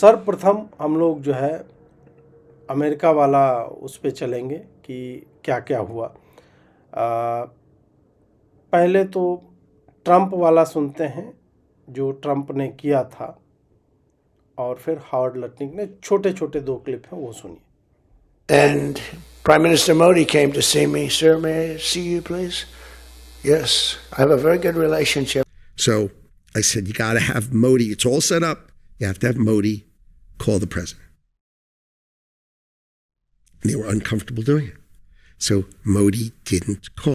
सर्वप्रथम हम लोग जो है अमेरिका वाला उस पे चलेंगे कि क्या क्या हुआ। पहले तो ट्रंप वाला सुनते हैं जो ट्रंप ने किया था, और फिर हावर्ड लटनिक ने छोटे छोटे 2 क्लिप हैं, वो सुनिए। And Prime Minister Modi came to see me. Sir, may I see you, please? Yes, I have a very good relationship. So I said, you got to have Modi. It's all set up. You have to have Modi call the president. And they were uncomfortable doing it. So Modi didn't call.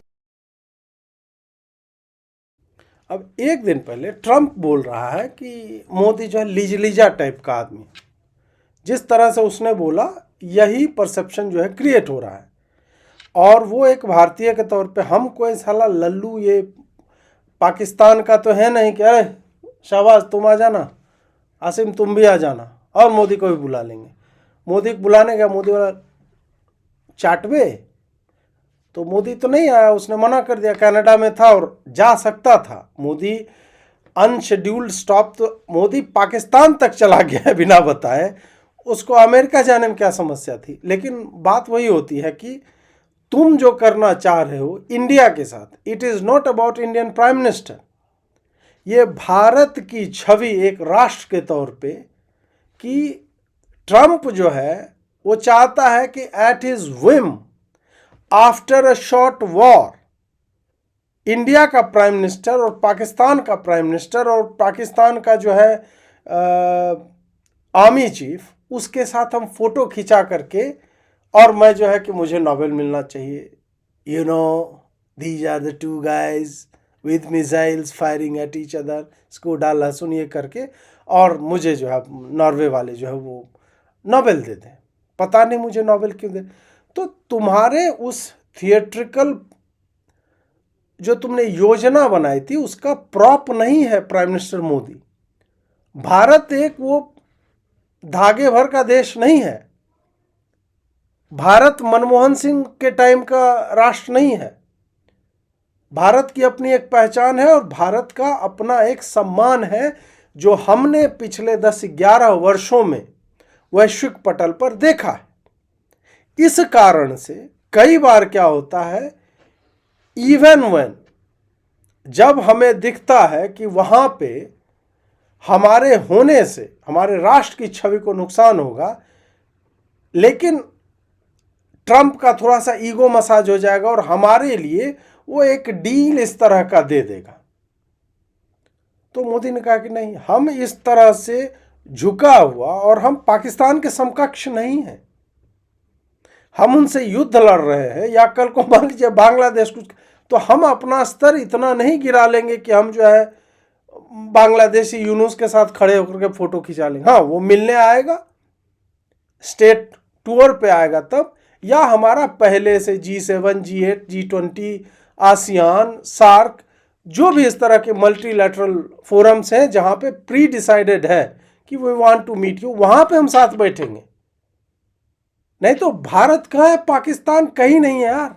अब एक दिन पहले Trump बोल रहा है कि मोदी जो है लिजलिजा टाइप का आदमी, जिस तरह से उसने बोला यही परसेप्शन जो है क्रिएट हो रहा है। और वो एक भारतीय के तौर पे हम कोई साला लल्लू ये पाकिस्तान का तो है नहीं कि अरे शाबाश तुम आ जाना, आसिम तुम भी आ जाना, और मोदी को भी बुला लेंगे। मोदी को बुलाने गया, मोदी वाला चाटवे, तो मोदी तो नहीं आया, उसने मना कर दिया। कनाडा में था और जा सकता था मोदी, अनशेड्यूल्ड स्टॉप। तो मोदी पाकिस्तान तक चला गया बिना बताए, उसको अमेरिका जाने में क्या समस्या थी। लेकिन बात वही होती है कि तुम जो करना चाह रहे हो इंडिया के साथ, it is not about Indian prime minister. ये भारत की छवि एक राष्ट्र के तौर पे कि ट्रंप जो है वो चाहता है कि at his Vim after a short war India का प्राइम मिनिस्टर और पाकिस्तान का प्राइम मिनिस्टर और पाकिस्तान का जो है आर्मी चीफ, उसके साथ हम फोटो खिंचा करके, और मैं जो है कि मुझे नोबेल मिलना चाहिए। You know these are the 2 guys with missiles firing at each other, इसको डाला सुनिए करके, और मुझे जो है नॉर्वे वाले जो है वो नोबेल दे दें। पता नहीं मुझे नोबेल क्यों दे। तो तुम्हारे उस थिएट्रिकल जो तुमने योजना बनाई थी उसका प्रॉप नहीं है प्राइम मिनिस्टर मोदी। भारत एक वो धागे भर का देश नहीं है। भारत मनमोहन सिंह के टाइम का राष्ट्र नहीं है। भारत की अपनी एक पहचान है और भारत का अपना एक सम्मान है जो हमने पिछले 10-11 वर्षों में वैश्विक पटल पर देखा है। इस कारण से कई बार क्या होता है, इवन व्हेन जब हमें दिखता है कि वहां पे हमारे होने से हमारे राष्ट्र की छवि को नुकसान होगा, लेकिन ट्रंप का थोड़ा सा ईगो मसाज हो जाएगा और हमारे लिए वो एक डील इस तरह का दे देगा। तो मोदी ने कहा कि नहीं, हम इस तरह से झुका हुआ, और हम पाकिस्तान के समकक्ष नहीं हैं, हम उनसे युद्ध लड़ रहे हैं, या कल को मान लीजिए बांग्लादेश कुछ, तो हम अपना स्तर इतना नहीं गिरा लेंगे कि हम जो है बांग्लादेशी यूनुस के साथ खड़े होकर के फोटो खिंचा लेंगे। हाँ, वो मिलने आएगा, स्टेट टूर पे आएगा तब, या हमारा पहले से G7, G8, G20, ASEAN, SAARC, जो भी इस तरह के मल्टीलैटरल फोरम्स हैं जहां पे प्री डिसाइडेड है कि we want to meet you, वहां पे हम साथ बैठेंगे। नहीं तो भारत कहाँ है, पाकिस्तान कहीं नहीं है यार।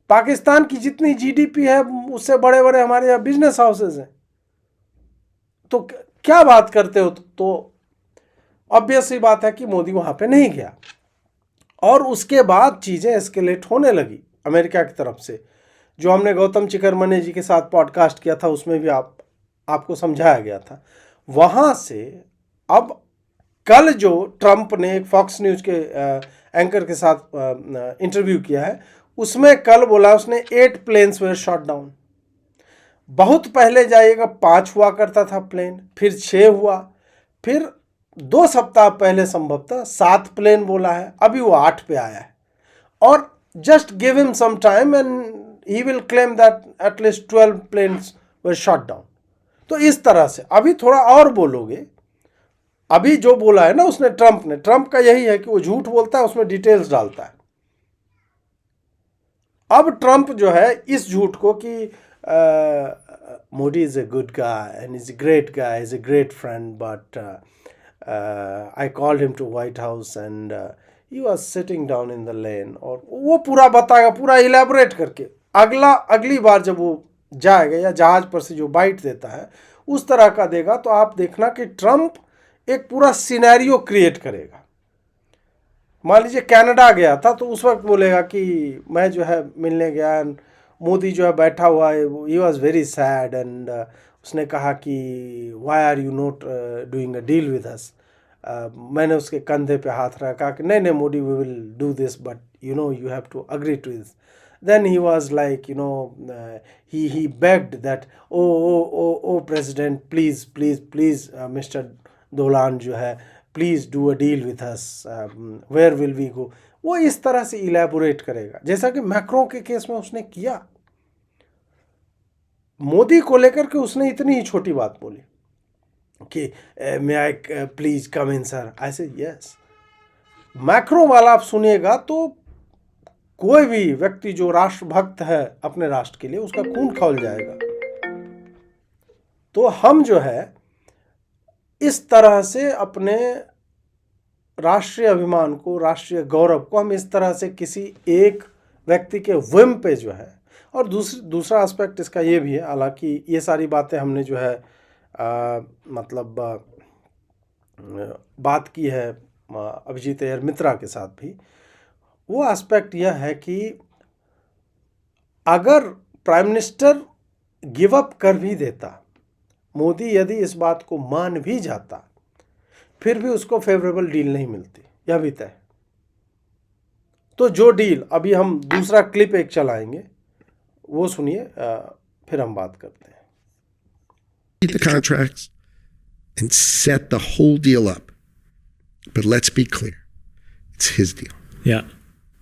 पाकिस्तान की जितनी जीडीपी है उससे बड़े बड़े हमारे यहाँ बिजनेस हाउसेज हैं। तो क्या बात करते हो। तो ऑब्वियस सी बात है कि मोदी वहां पे नहीं गया, और उसके बाद चीजें एस्केलेट होने लगी अमेरिका की तरफ से। जो हमने गौतम चिकरमने जी के साथ पॉडकास्ट किया था उसमें भी आपको समझाया गया था। वहां से अब कल जो ट्रंप ने एक फॉक्स न्यूज के एंकर के साथ इंटरव्यू किया है, उसमें कल बोला उसने 8 प्लेन्स वेयर शॉट डाउन। बहुत पहले जाइएगा 5 हुआ करता था प्लेन, फिर 6 हुआ, फिर 2 सप्ताह पहले संभवतः 7 प्लेन बोला है, अभी वो 8 पे आया है। और just give him some time and he will claim that at least 12 planes were shot down. तो इस तरह से अभी थोड़ा और बोलोगे। अभी जो बोला है ना उसने, ट्रंप का यही है कि वो झूठ बोलता है, उसमें डिटेल्स डालता है। अब ट्रंप जो है इस झूठ को कि Modi is a good guy and is a great guy, is a great friend, but I called him to White House and he was sitting down in the lane, और वो पूरा बताएगा, पूरा इलेबोरेट करके। अगली बार जब वो जाएगा या जहाज पर से जो बाइट देता है उस तरह का देगा, तो आप देखना कि ट्रंप एक पूरा सिनेरियो क्रिएट करेगा। मान लीजिए कनाडा गया था तो उस वक्त बोलेगा कि मैं जो है मिलने गया, मोदी जो है बैठा हुआ है, he was very sad and उसने कहा कि why are you not doing a deal with us. मैंने उसके कंधे पे हाथ रखा, कहा कि नहीं नहीं Modi we will do this but you know you have to agree to this. Then he was like, you know, he begged that, oh, president, please, please, please, Mr. Dolan जो है, please do a deal with us, where will we go? वो इस तरह से elaborate करेगा, जैसा कि macro के केस में उसने किया। मोदी को लेकर के उसने इतनी ही छोटी बात बोली कि मे आई प्लीज कम इन सर, ऐसे यस। मैक्रो वाला आप सुनिएगा तो कोई भी व्यक्ति जो राष्ट्रभक्त है अपने राष्ट्र के लिए, उसका खून खौल जाएगा। तो हम जो है इस तरह से अपने राष्ट्रीय अभिमान को, राष्ट्रीय गौरव को हम इस तरह से किसी एक व्यक्ति के विम पे जो है, और दूसरा एस्पेक्ट इसका ये भी है, हालांकि ये सारी बातें हमने जो है बात की है अभिजीत अय्यर मित्रा के साथ भी। वो एस्पेक्ट यह है कि अगर प्राइम मिनिस्टर गिव अप कर भी देता, मोदी यदि इस बात को मान भी जाता, फिर भी उसको फेवरेबल डील नहीं मिलती, यह भी तय। तो जो डील, अभी हम दूसरा क्लिप एक चलाएंगे, वो सुनिए, फिर हम बात करते हैं। The contracts and set the whole deal up. But let's be clear, it's his deal. Yeah.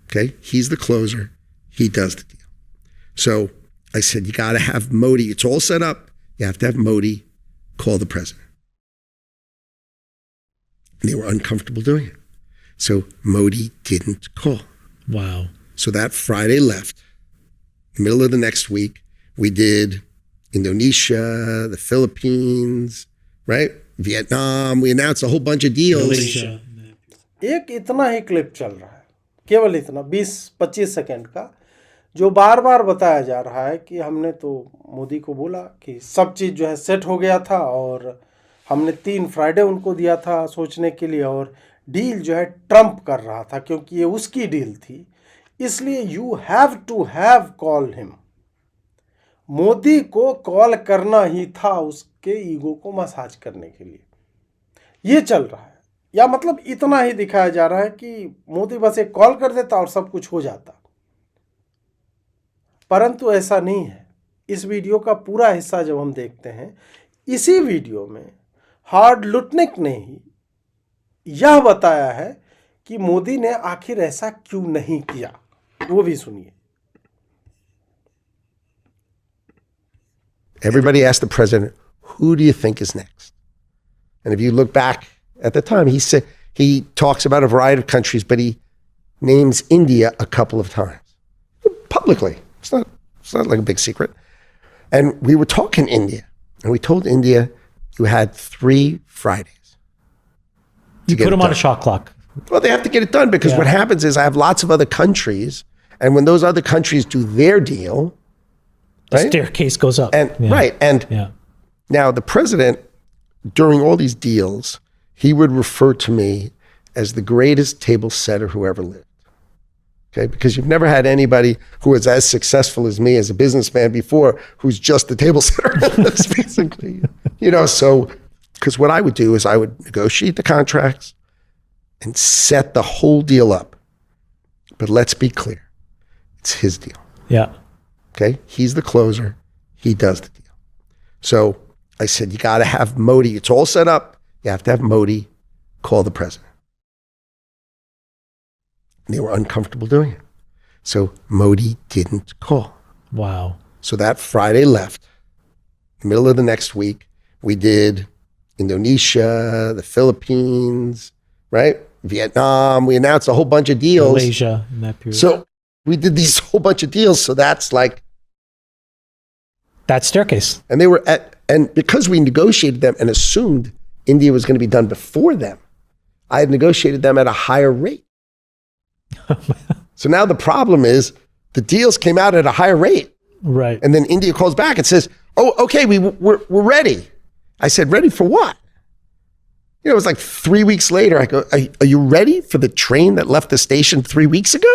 Okay, he's the closer. He does the deal. So I said, you got to have Modi. It's all set up. You have to have Modi call the president. And they were uncomfortable doing it. So Modi didn't call. Wow. So that Friday left. The middle of the next week, we did Indonesia, the Philippines, right? Vietnam. We announced a whole bunch of deals. Malaysia. एक इतना ही clip चल रहा है, केवल इतना 20-25 second का, जो बार बार बताया जा रहा है कि हमने तो मोदी को बोला कि सब चीज़ जो है सेट हो गया था और हमने 3 फ्राइडे उनको दिया था सोचने के लिए, और डील जो है ट्रम्प कर रहा था क्योंकि ये उसकी डील थी, इसलिए you have to have call him. Modi को कॉल करना ही था उसके ईगो को मसाज करने के लिए। ये चल रहा है, या मतलब इतना ही दिखाया जा रहा है कि मोदी बस एक कॉल कर देता और सब कुछ हो जाता, परंतु ऐसा नहीं है। इस वीडियो का पूरा हिस्सा जब हम देखते हैं, इसी वीडियो में हार्ड लुटनिक ने ही यह बताया है कि मोदी ने आखिर ऐसा क्यों नहीं किया, वो भी सुनिए। Everybody asked the president, who do you think is next? And if you look back at the time, he talks about a variety of countries, but he names India a couple of times publicly. It's not like a big secret. And we were talking India, and we told India you had 3 Fridays. You put them on a shot clock. Well, they have to get it done because what happens is I have lots of other countries, and when those other countries do their deal, The staircase goes up. and and now the president, during all these deals, he would refer to me as the greatest table setter who ever lived. Okay, because you've never had anybody who is as successful as me as a businessman before, who's just the table setter. That's basically, so, because what I would do is I would negotiate the contracts and set the whole deal up. But let's be clear, it's his deal. Yeah. Okay, he's the closer. He does the deal. So I said, you got to have Modi. It's all set up. You have to have Modi call the president. And they were uncomfortable doing it. So Modi didn't call. Wow. So that Friday left. The middle of the next week, we did Indonesia, the Philippines, right? Vietnam. We announced a whole bunch of deals. Malaysia in that period. So we did these whole bunch of deals. So that's like, that staircase. and they were and because we negotiated them and assumed India was going to be done before them, I had negotiated them at a higher rate. So now the problem is the deals came out at a higher rate. Right. And then India calls back and says, oh, okay, we're ready. I said, ready for what? You know, it was like 3 weeks later. I go, are you ready for the train that left the station 3 weeks ago?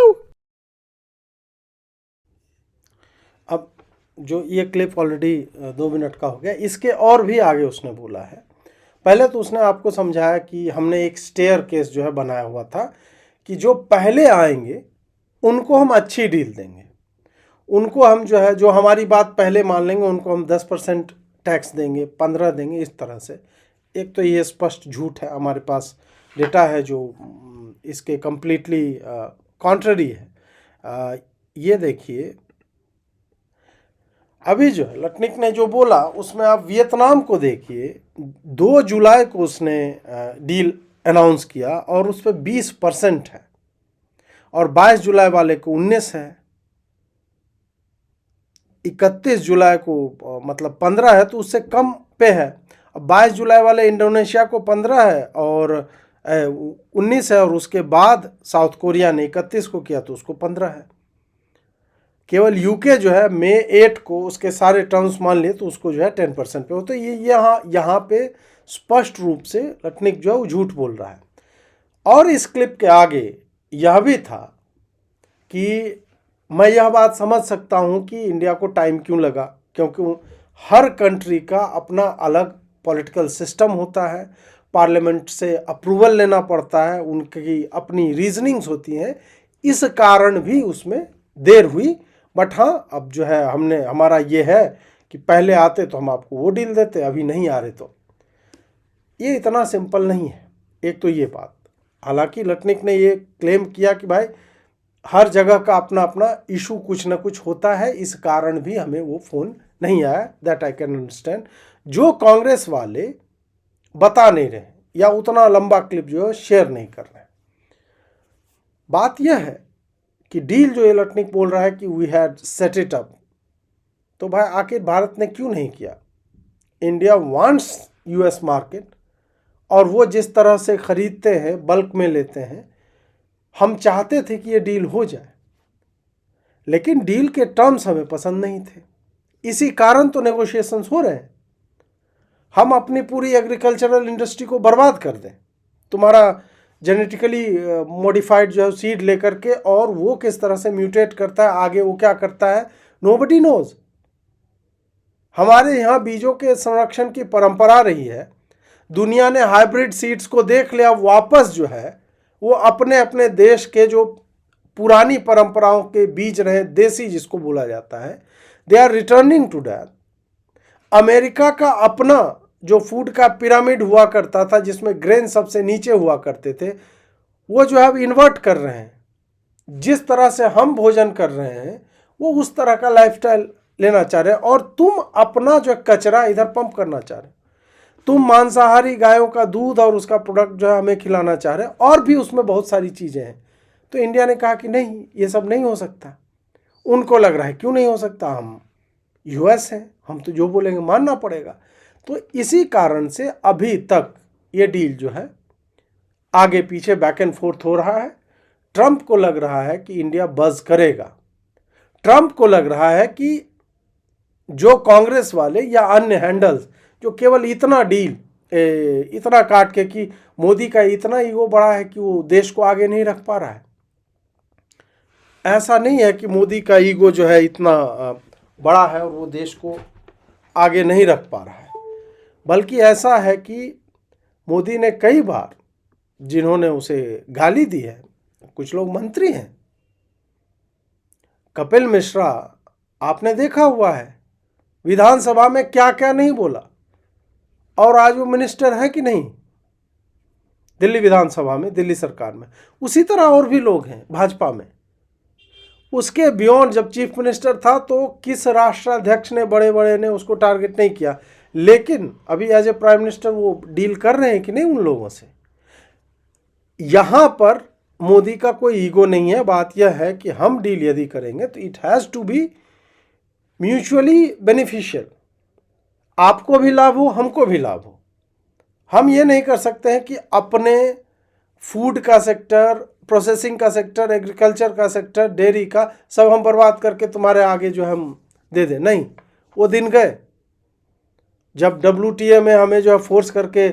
अब जो ये clip already 2 minute का हो गया, इसके और भी आगे उसने बोला है। पहले तो उसने आपको समझाया कि हमने एक स्टेयर केस जो है बनाया हुआ था कि जो पहले आएंगे उनको हम अच्छी डील देंगे, उनको हम जो है, जो हमारी बात पहले मान लेंगे उनको हम 10% टैक्स देंगे, 15 देंगे, इस तरह से। एक तो ये स्पष्ट झूठ है, हमारे पास डेटा है जो इसके कंप्लीटली कॉन्ट्ररी है। ये देखिए, अभी जो है लटनिक ने जो बोला उसमें आप वियतनाम को देखिए, 2 जुलाई को उसने डील अनाउंस किया और उस पर 20% है, और 22 जुलाई वाले को 19 है, 31 जुलाई को मतलब 15 है, तो उससे कम पे है। अब 22 जुलाई वाले इंडोनेशिया को 15 है और 19 है, और उसके बाद साउथ कोरिया ने 31 को किया तो उसको 15 है। केवल यूके जो है मई 8 को उसके सारे टर्म्स मान लिए तो उसको जो है 10% पे हो। तो ये यहाँ पे स्पष्ट रूप से लटनिक जो है वो झूठ बोल रहा है। और इस क्लिप के आगे यह भी था कि मैं यह बात समझ सकता हूँ कि इंडिया को टाइम क्यों लगा, क्योंकि हर कंट्री का अपना अलग पॉलिटिकल सिस्टम होता है, पार्लियामेंट से अप्रूवल लेना पड़ता है, उनकी अपनी रीजनिंग्स होती हैं, इस कारण भी उसमें देर हुई। बट हाँ, अब जो है हमारा ये है कि पहले आते तो हम आपको वो डील देते, अभी नहीं आ रहे तो। ये इतना सिंपल नहीं है, एक तो ये बात। हालांकि लटनिक ने ये क्लेम किया कि भाई हर जगह का अपना अपना इशू कुछ ना कुछ होता है, इस कारण भी हमें वो फ़ोन नहीं आया, दैट आई कैन अंडरस्टैंड। जो कांग्रेस वाले बता नहीं रहे या उतना लंबा क्लिप जो है शेयर नहीं कर रहे। बात यह है कि डील जो ये लटनिक बोल रहा है कि we had set it up, तो भाई आखिर भारत ने क्यों नहीं किया? इंडिया वांट्स यूएस मार्केट, और वो जिस तरह से खरीदते हैं, बल्क में लेते हैं, हम चाहते थे कि ये डील हो जाए, लेकिन डील के टर्म्स हमें पसंद नहीं थे। इसी कारण तो नेगोशिएशंस हो रहे हैं। हम अपनी पूरी एग्रीकल्चरल इंडस्ट्री को बर्बाद कर दें, तुम्हारा जेनेटिकली मॉडिफाइड जो है सीड लेकर के, और वो किस तरह से म्यूटेट करता है, आगे वो क्या करता है, नोबडी नोज। हमारे यहाँ बीजों के संरक्षण की परंपरा रही है, दुनिया ने हाइब्रिड सीड्स को देख लिया, वापस जो है वो अपने अपने देश के जो पुरानी परंपराओं के बीज रहे, देसी जिसको बोला जाता है, they are returning to that. America का अपना जो फूड का पिरामिड हुआ करता था, जिसमें ग्रेन सबसे नीचे हुआ करते थे, वो जो है अब इन्वर्ट कर रहे हैं। जिस तरह से हम भोजन कर रहे हैं वो उस तरह का लाइफस्टाइल लेना चाह रहे हैं, और तुम अपना जो कचरा इधर पंप करना चाह रहे हो। तुम मांसाहारी गायों का दूध और उसका प्रोडक्ट जो है हमें खिलाना चाह रहे हैं, और भी उसमें बहुत सारी चीज़ें हैं। तो इंडिया ने कहा कि नहीं, ये सब नहीं हो सकता। उनको लग रहा है क्यों नहीं हो सकता, हम यूएस हैं, हम तो जो बोलेंगे मानना पड़ेगा। तो इसी कारण से अभी तक ये डील जो है आगे पीछे बैक एंड फोर्थ हो रहा है। ट्रंप को लग रहा है कि इंडिया बज करेगा, ट्रंप को लग रहा है कि जो कांग्रेस वाले या अन्य हैंडल्स जो केवल इतना डील इतना काट के कि मोदी का इतना ईगो बड़ा है कि वो देश को आगे नहीं रख पा रहा है। ऐसा नहीं है कि मोदी का ईगो जो है इतना बड़ा है और वो देश को आगे नहीं रख पा रहा है, बल्कि ऐसा है कि मोदी ने कई बार जिन्होंने उसे गाली दी है, कुछ लोग मंत्री हैं, कपिल मिश्रा आपने देखा हुआ है विधानसभा में क्या क्या नहीं बोला, और आज वो मिनिस्टर है कि नहीं दिल्ली विधानसभा में, दिल्ली सरकार में। उसी तरह और भी लोग हैं भाजपा में। उसके बियॉन्ड जब चीफ मिनिस्टर था तो किस राष्ट्राध्यक्ष ने, बड़े बड़े ने उसको टारगेट नहीं किया, लेकिन अभी एज ए प्राइम मिनिस्टर वो डील कर रहे हैं कि नहीं उन लोगों से। यहाँ पर मोदी का कोई ईगो नहीं है। बात यह है कि हम डील यदि करेंगे तो it has to be mutually beneficial, आपको भी लाभ हो, हमको भी लाभ हो। हम ये नहीं कर सकते हैं कि अपने फूड का सेक्टर, प्रोसेसिंग का सेक्टर, एग्रीकल्चर का सेक्टर, डेयरी का सब हम बर्बाद करके तुम्हारे आगे जो हम दे दें। नहीं, वो दिन गए जब WTA में हमें जो है फोर्स करके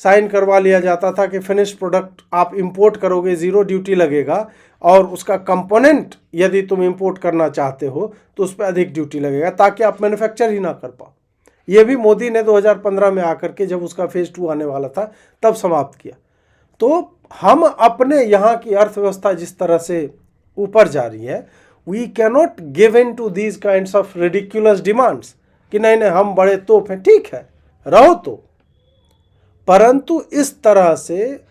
साइन करवा लिया जाता था कि फिनिश प्रोडक्ट आप इंपोर्ट करोगे 0 ड्यूटी लगेगा, और उसका कंपोनेंट यदि तुम इंपोर्ट करना चाहते हो तो उस पर अधिक ड्यूटी लगेगा, ताकि आप मैन्युफैक्चर ही ना कर पाओ। ये भी मोदी ने 2015 में आकर के, जब उसका फेज 2 आने वाला था, तब समाप्त किया। तो हम अपने यहाँ की अर्थव्यवस्था जिस तरह से ऊपर जा रही है, we cannot give in to these kinds of ridiculous demands कि नहीं नहीं हम बड़े तोप हैं। ठीक है, रहो तो, परंतु इस तरह से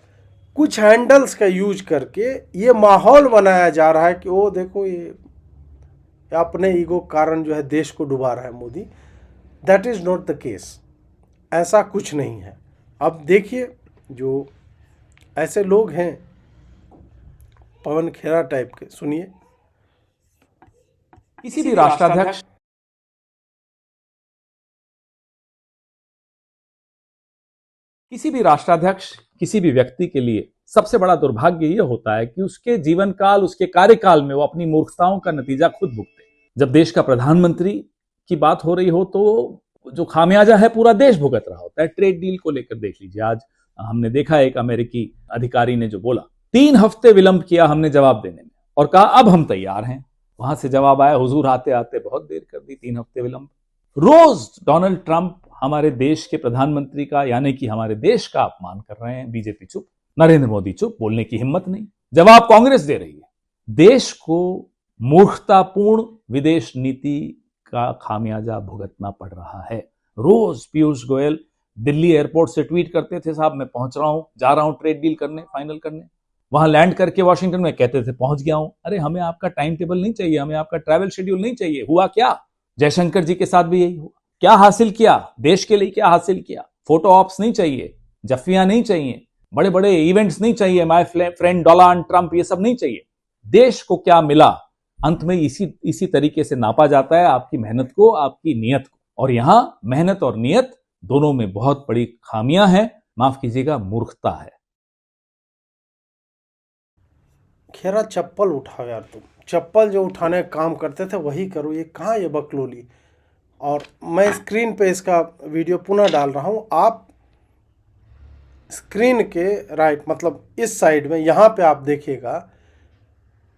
कुछ हैंडल्स का यूज करके ये माहौल बनाया जा रहा है कि वो देखो ये अपने ईगो कारण जो है देश को डुबा रहा है Modi. That is not the case, ऐसा कुछ नहीं है। अब देखिए, जो ऐसे लोग हैं पवन खेरा टाइप के, सुनिए। किसी भी राष्ट्राध्यक्ष किसी भी व्यक्ति के लिए सबसे बड़ा दुर्भाग्य यह होता है कि उसके जीवन काल, उसके कार्यकाल में वो अपनी मूर्खताओं का नतीजा खुद भुगते। जब देश का प्रधानमंत्री की बात हो रही हो तो जो खामियाजा है पूरा देश भुगत रहा होता है। ट्रेड डील को लेकर देख लीजिए, आज हमने देखा एक अमेरिकी अधिकारी ने जो बोला, 3 हफ्ते विलंब किया हमने जवाब देने में, और कहा अब हम तैयार हैं। वहां से जवाब आया, हुजूर आते आते बहुत देर कर दी, 3 हफ्ते विलंब। रोज डोनाल्ड ट्रंप हमारे देश के प्रधानमंत्री का, यानी कि हमारे देश का अपमान कर रहे हैं। बीजेपी चुप, नरेंद्र मोदी चुप, बोलने की हिम्मत नहीं। जवाब कांग्रेस दे रही है। देश को मूर्खतापूर्ण विदेश नीति का खामियाजा भुगतना पड़ रहा है। रोज पीयूष गोयल दिल्ली एयरपोर्ट से ट्वीट करते थे, साहब मैं पहुंच रहा हूं, जा रहा हूं ट्रेड डील करने, फाइनल करने। वहां लैंड करके वॉशिंगटन में कहते थे पहुंच गया हूं। अरे हमें आपका टाइम टेबल नहीं चाहिए, हमें आपका ट्रैवल शेड्यूल नहीं चाहिए। हुआ क्या? जयशंकर जी के साथ भी यही हुआ। क्या हासिल किया? देश के लिए क्या हासिल किया? फोटो ऑप्स नहीं चाहिए, जफ्फियां नहीं चाहिए, बड़े बड़े इवेंट्स नहीं चाहिए, माय फ्रेंड डोनाल्ड ट्रंप, ये सब नहीं चाहिए। देश को क्या मिला? अंत में इसी तरीके से नापा जाता है आपकी मेहनत को, आपकी नीयत को। और यहां मेहनत और नीयत दोनों में बहुत बड़ी खामियां हैं, माफ कीजिएगा मूर्खता है। खेरा चप्पल उठाओ यार, तुम चप्पल जो उठाने का काम करते थे वही करो। ये कहाँ ये बकलोली। और मैं स्क्रीन पे इसका वीडियो पुनः डाल रहा हूँ। आप स्क्रीन के राइट, मतलब इस साइड में, यहाँ पे आप देखिएगा,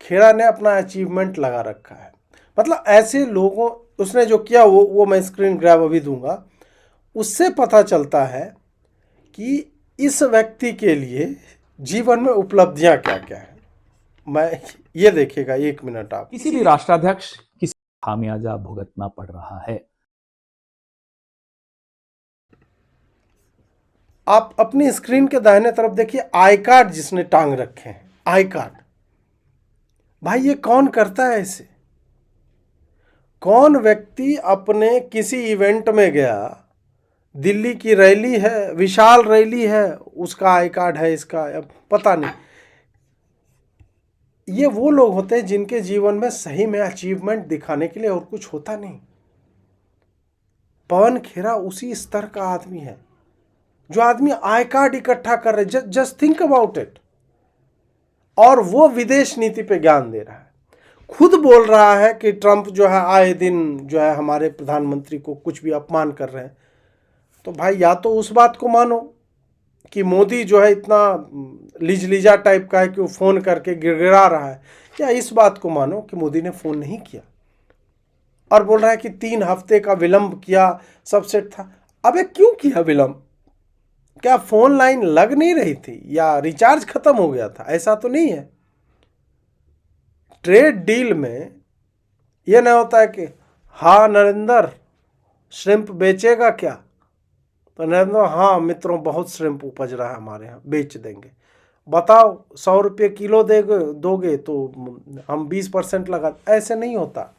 खेड़ा ने अपना अचीवमेंट लगा रखा है। मतलब ऐसे लोगों, उसने जो किया वो मैं स्क्रीन ग्रैब अभी दूंगा, उससे पता चलता है कि इस व्यक्ति के लिए जीवन में उपलब्धियां क्या क्या है। मैं ये देखिएगा, 1 मिनट आप। किसी भी राष्ट्राध्यक्ष किसी खामियाजा भुगतना पड़ रहा है। आप अपनी स्क्रीन के दाहिने तरफ देखिए, आई कार्ड जिसने टांग रखे हैं, आई कार्ड। भाई ये कौन करता है ऐसे? कौन व्यक्ति अपने किसी इवेंट में गया, दिल्ली की रैली है, विशाल रैली है, उसका आई कार्ड है, इसका अब पता नहीं। ये वो लोग होते हैं जिनके जीवन में सही में अचीवमेंट दिखाने के लिए और कुछ होता नहीं। पवन खेरा उसी स्तर का आदमी है। जो आदमी आई कार्ड इकट्ठा कर रहे, जस्ट थिंक अबाउट इट, और वो विदेश नीति पे ज्ञान दे रहा है। खुद बोल रहा है कि ट्रंप जो है आए दिन जो है हमारे प्रधानमंत्री को कुछ भी अपमान कर रहे हैं। तो भाई या तो उस बात को मानो कि मोदी जो है इतना लिजलिजा टाइप का है कि वो फ़ोन करके गिड़गिड़ा रहा है, या इस बात को मानो कि मोदी ने फ़ोन नहीं किया और बोल रहा है कि 3 हफ्ते का विलंब किया, सब सेट था। अबे क्यों किया विलंब? क्या फ़ोन लाइन लग नहीं रही थी या रिचार्ज ख़त्म हो गया था? ऐसा तो नहीं है। ट्रेड डील में यह नहीं होता है कि हाँ नरेंद्र श्रिम्प बेचेगा क्या? तो नरेंद्र, हाँ मित्रों बहुत श्रिम्प उपज रहा है हमारे यहाँ, बेच देंगे। बताओ 100 रुपये किलो दोगे तो हम 20% लगा। ऐसे नहीं होता।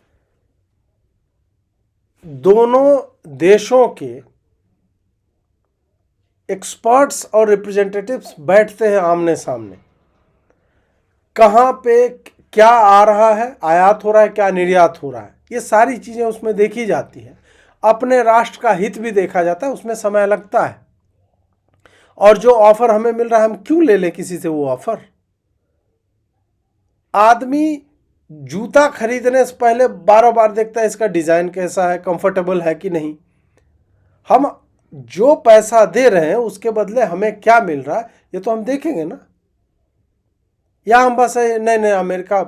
दोनों देशों के एक्सपर्ट्स और रिप्रेजेंटेटिव्स बैठते हैं आमने सामने। कहाँ पे क्या आ रहा है, आयात हो रहा है, क्या निर्यात हो रहा है, ये सारी चीज़ें उसमें देखी जाती है। अपने राष्ट्र का हित भी देखा जाता है, उसमें समय लगता है। और जो ऑफर हमें मिल रहा है, हम क्यों ले लें किसी से वो ऑफर? आदमी जूता खरीदने से पहले 12 बार देखता है इसका डिज़ाइन कैसा है, कंफर्टेबल है कि नहीं। हम जो पैसा दे रहे हैं उसके बदले हमें क्या मिल रहा है ये तो हम देखेंगे ना। या हम बस नहीं नहीं अमेरिका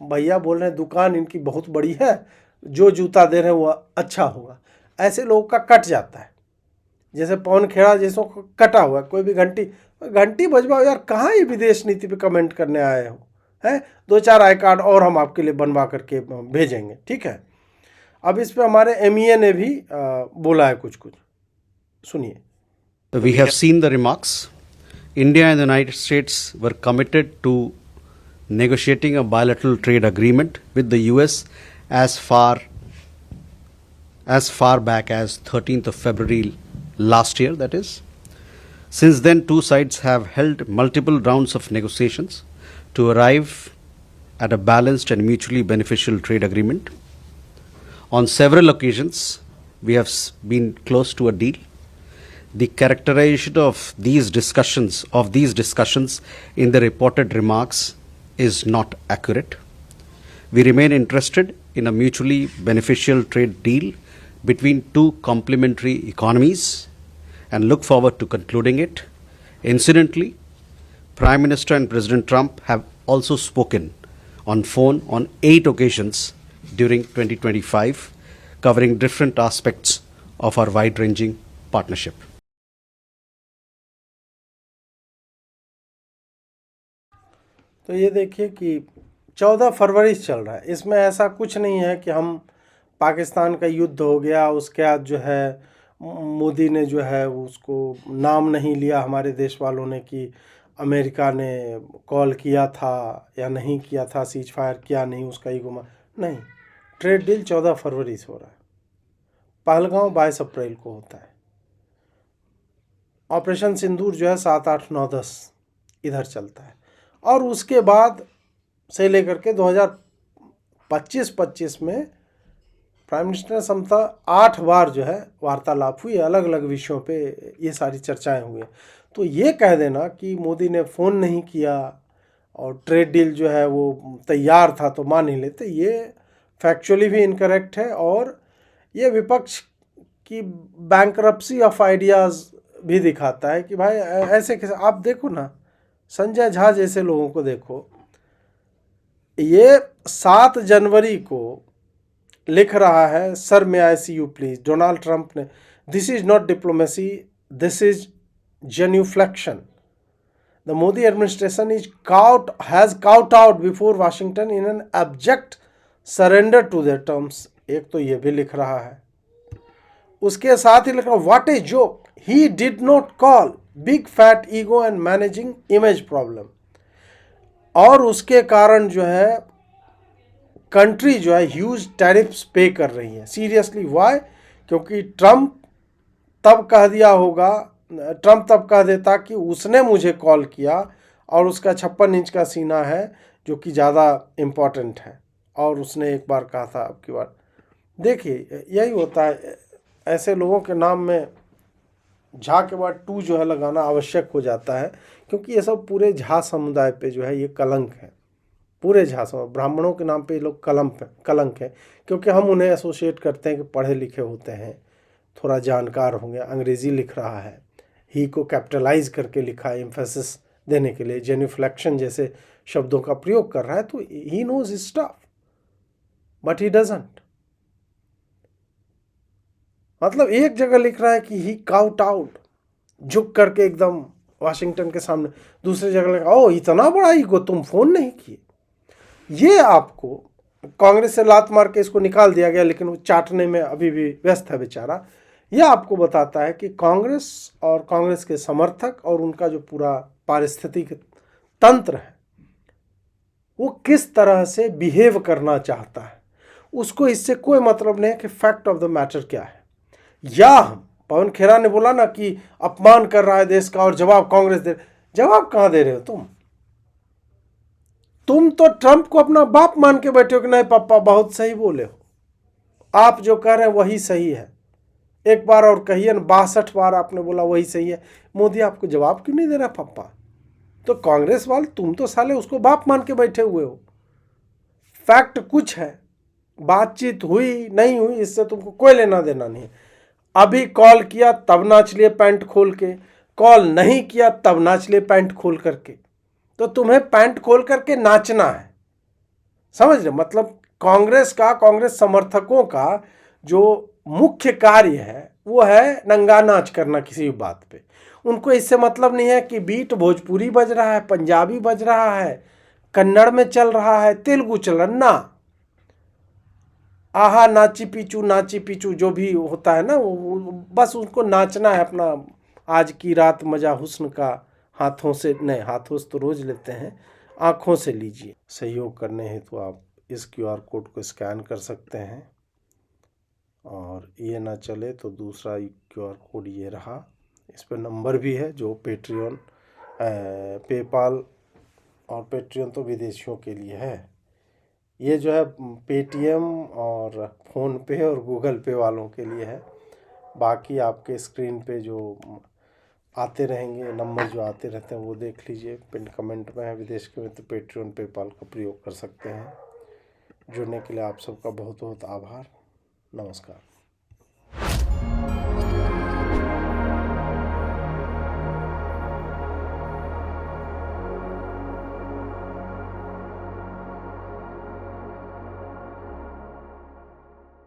भैया बोल रहे हैं दुकान इनकी बहुत बड़ी है, जो जूता दे रहे हैं वो अच्छा होगा, ऐसे लोगों का कट जाता है। जैसे पवन खेड़ा जैसों को कटा हुआ है, कोई भी घंटी बजवाओ यार, कहाँ ये विदेश नीति पे कमेंट करने आए हो हैं। 2-4 आई कार्ड और हम आपके लिए बनवा करके भेजेंगे, ठीक है। अब इस पे हमारे MEA ने भी बोला है कुछ, सुनिए। We have seen the remarks. India and the United States were committed to negotiating a bilateral trade agreement with the US as far back as 13th of February last year, that is. Since then, two sides have held multiple rounds of negotiations to arrive at a balanced and mutually beneficial trade agreement. On several occasions, we have been close to a deal. The characterization of these discussions in the reported remarks is not accurate. We remain interested in a mutually beneficial trade deal between two complementary economies and look forward to concluding it. Incidentally, Prime Minister and President Trump have also spoken on phone on 8 occasions during 2025, covering different aspects of our wide-ranging partnership. तो ये देखिए कि 14 फरवरी से चल रहा है, इसमें ऐसा कुछ नहीं है कि हम पाकिस्तान का युद्ध हो गया उसके बाद जो है मोदी ने जो है उसको नाम नहीं लिया हमारे देश वालों ने कि अमेरिका ने कॉल किया था या नहीं किया था, सीज फायर किया नहीं, उसका ही गुमा नहीं। ट्रेड डील 14 फरवरी से हो रहा है, पहलगांव 22 अप्रैल को होता है, ऑपरेशन सिंदूर जो है 7, 8, 9, 10 इधर चलता है, और उसके बाद से लेकर के 2025 में प्राइम मिनिस्टर समता 8 बार जो है वार्तालाप हुई, अलग अलग विषयों पे ये सारी चर्चाएं हुई। तो ये कह देना कि मोदी ने फ़ोन नहीं किया और ट्रेड डील जो है वो तैयार था तो मान ही लेते, ये फैक्चुअली भी इनकरेक्ट है और ये विपक्ष की बैंकरप्सी ऑफ आइडियाज़ भी दिखाता है कि भाई ऐसे कैसे। आप देखो ना, संजय झा जैसे लोगों को देखो, ये 7 जनवरी को लिख रहा है, sir may I see you please, Donald Trump ने, this is not diplomacy, this is genuflection. The Modi administration has caught out before Washington in an abject surrender to their terms. एक तो ये भी लिख रहा है, उसके साथ ही लिख रहा है, what a joke, he did not call, big fat ego and managing image problem. और उसके कारण जो है कंट्री जो है ह्यूज टैरिफ्स पे कर रही है। Seriously Y? क्योंकि ट्रंप तब कह देता कि उसने मुझे कॉल किया और उसका 56 इंच का सीना है जो कि ज़्यादा इम्पॉर्टेंट है, और उसने एक बार कहा था अब की बार। देखिए यही होता है, ऐसे लोगों के नाम में झा के बाद टू जो है लगाना आवश्यक हो जाता है, क्योंकि ये सब पूरे झा समुदाय पे जो है ये कलंक है, पूरे झा समुदाय, ब्राह्मणों के नाम पे ये लोग कलंक है, क्योंकि हम उन्हें एसोसिएट करते हैं कि पढ़े लिखे होते हैं, थोड़ा जानकार होंगे। अंग्रेज़ी लिख रहा है, ही को कैपिटलाइज करके लिखा है एम्फेसिस देने के लिए, जेन्यूफ्लेक्शन जैसे शब्दों का प्रयोग कर रहा है, तो he knows his stuff but he doesn't. मतलब एक जगह लिख रहा है कि ही काउट आउट, झुक करके एकदम वाशिंगटन के सामने, दूसरी जगह लिखा ओ इतना बड़ा ईगो, तुम फोन नहीं किए। ये आपको कांग्रेस से लात मार के इसको निकाल दिया गया, लेकिन वो चाटने में अभी भी व्यस्त है बेचारा। यह आपको बताता है कि कांग्रेस और कांग्रेस के समर्थक और उनका जो पूरा पारिस्थितिक तंत्र है वो किस तरह से बिहेव करना चाहता है। उसको इससे कोई मतलब नहीं है कि फैक्ट ऑफ द मैटर क्या है। या हम पवन खेरा ने बोला ना कि अपमान कर रहा है देश का और जवाब कांग्रेस दे, जवाब कहाँ दे रहे हो तुम तो ट्रंप को अपना बाप मान के बैठे हो कि नहीं पापा बहुत सही बोले हो, आप जो कह रहे हैं वही सही है, एक बार और कहिए ना, 62 बार आपने बोला वही सही है। मोदी आपको जवाब क्यों नहीं दे रहा पापा? तो कांग्रेस वाले तुम तो साले उसको बाप मान के बैठे हुए हो। फैक्ट कुछ है, बातचीत हुई नहीं हुई इससे तुमको कोई लेना देना नहीं है। अभी कॉल किया तब नाच लिए पैंट खोल के, कॉल नहीं किया तब नाच लिए पैंट खोल करके। तो तुम्हें पैंट खोल करके नाचना है, समझ रहे? मतलब कांग्रेस समर्थकों का जो मुख्य कार्य है वो है नंगा नाच करना किसी भी बात पे। उनको इससे मतलब नहीं है कि बीट भोजपुरी बज रहा है, पंजाबी बज रहा है, कन्नड़ में चल रहा है, तेलुगु चल रहा ना। आहा नाची पीचू जो भी होता है ना, वो बस उनको नाचना है अपना। आज की रात मजा हुस्न का, हाथों से नहीं, हाथों से तो रोज लेते हैं, आंखों से लीजिए। सहयोग करने हेतु तो आप इस QR कोड को स्कैन कर सकते हैं, और ये ना चले तो दूसरा QR कोड ये रहा। इस पर नंबर भी है जो पेट्रियन, पेपाल और पेट्रियन तो विदेशियों के लिए है। ये जो है पेटीएम और फ़ोन पे और गूगल पे वालों के लिए है। बाकी आपके स्क्रीन पे जो आते रहेंगे नंबर, जो आते रहते हैं वो देख लीजिए, पिन कमेंट में है। विदेश के में तो पेट्रियन पेपाल का प्रयोग कर सकते हैं। जुड़ने के लिए आप सबका बहुत बहुत आभार। नमस्कार।